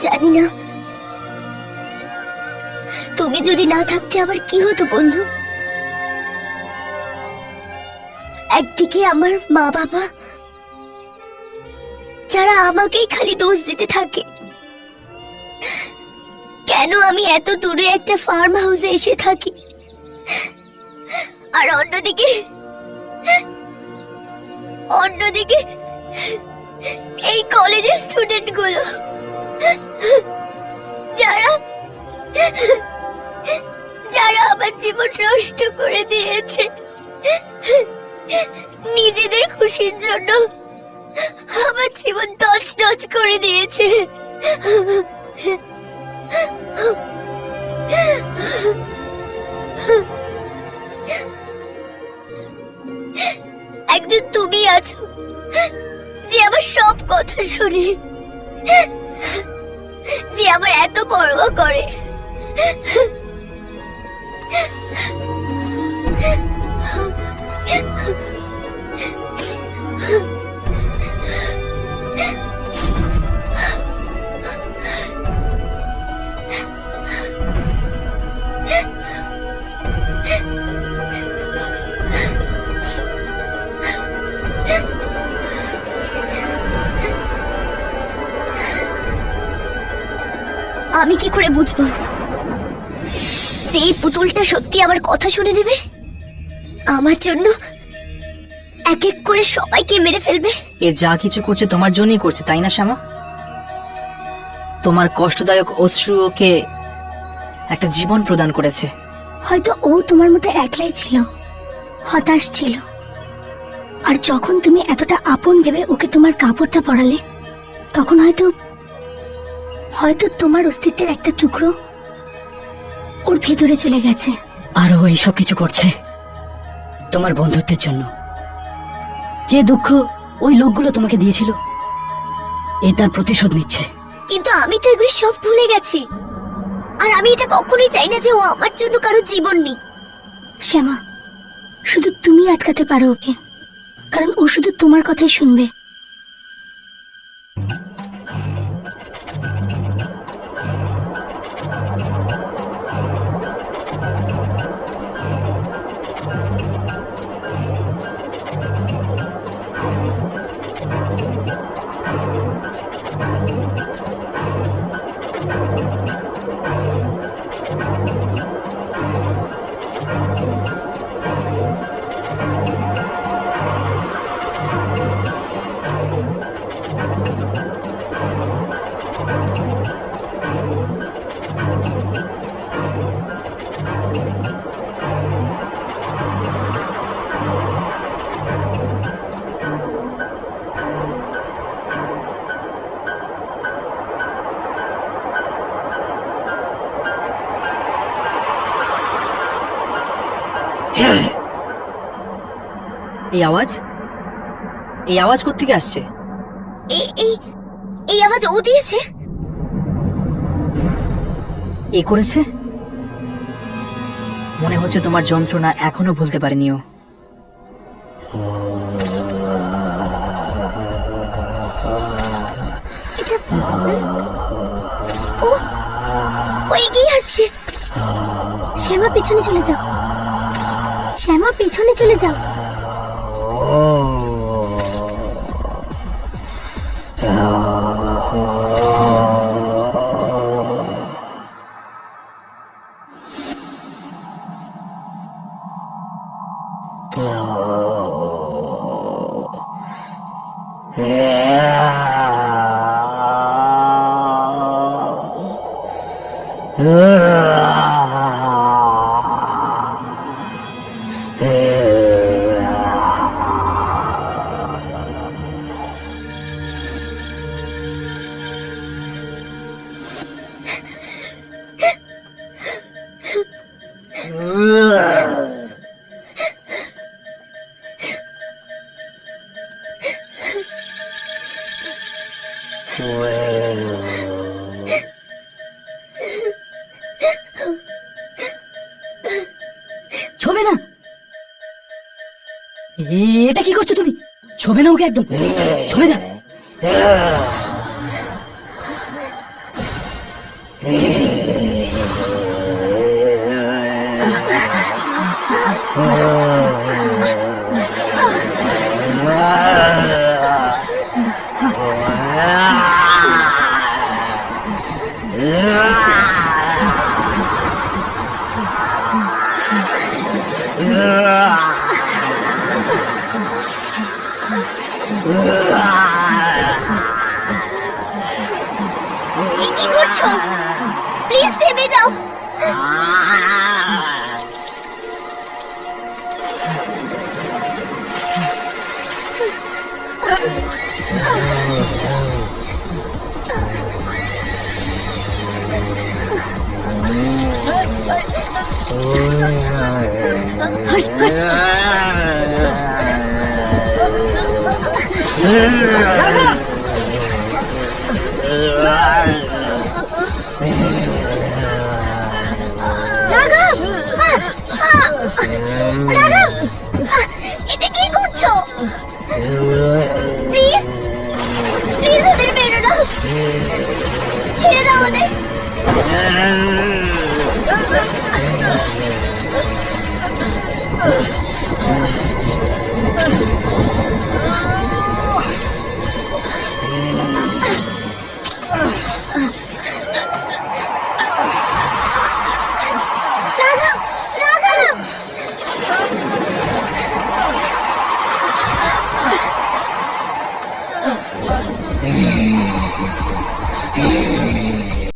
জানি না তুমি যদি না থাকতে আমার কি হতো বন্ধু। একদিকে আমার মা বাবা, যারা আমাকেই খালি দোষ দিতে থাকে কেন আমি এত দূরে একটা ফার্ম হাউসে এসে থাকি, আর অন্যদিকে এই কলেজের স্টুডেন্ট গুলো যারা আমার জীবন নষ্ট করে দিয়েছে নিজেদের খুশির জন্য, আমার জীবন তছনছ করে দিয়েছে। একজন তুমি আছো যে আমার সব কথা শুনে, যে আমার এত পরোয়া করে। আমি কি করে বুঝবো যে এই পুতুলটা সত্যি আমার কথা শুনে নেবে, আমার জন্য এক এক করে সবাইকে মেরে ফেলবে? এ যা কিছু করছে তোমার জন্যই করছে, তাই না শ্যামা? তোমার কষ্টদায়ক অশ্রু ওকে একটা জীবন প্রদান করেছে। হয়তো ও তোমার মতো একলাই ছিল, হতাশ ছিল, আর যখন তুমি এতটা আপন ভেবে ওকে তোমার কাপড়টা পরালে, তখন হয়তো তোমার অস্তিত্বের একটা টুকরো ওর ভেতরে চলে গেছে। আর ও এইসব কিছু করছে তোমার বন্ধুত্বের জন্য। যে দুঃখ ওই লোকগুলো তোমাকে দিয়েছিল, এ তার প্রতিশোধ নিচ্ছে। কিন্তু আমি তো এগুলো সব ভুলে গেছি, আর আমি এটা কখনোই চাই না যে ও আমার জন্য কারো জীবন নিক। শ্যামা, শুধু তুমি আটকাতে পারো ওকে, কারণ ও শুধু তোমার কথাই শুনবে। এই আওয়াজ কোত্থেকে আসছে? এই আওয়াজ ও দিয়েছে? এ করেছে? মনে হচ্ছে তোমার যন্ত্রণা এখনো ভুলতে পারেনি ও। ও এগিয়ে আসছে। শ্যামা, পেছনে চলে যাও। শ্যামা, পেছনে চলে যাও। ছবে না, এটা কি করছো তুমি? ছবে না ওকে, একদম ছবে না। এ কি করছো? প্লিজ থেমে যাও। হুশ, হুশ। রাঘব! রাঘব! এটা কি করছো? প্লিজ প্লিজ ওদের বেরো না, ছেড়ে দাও ওদের।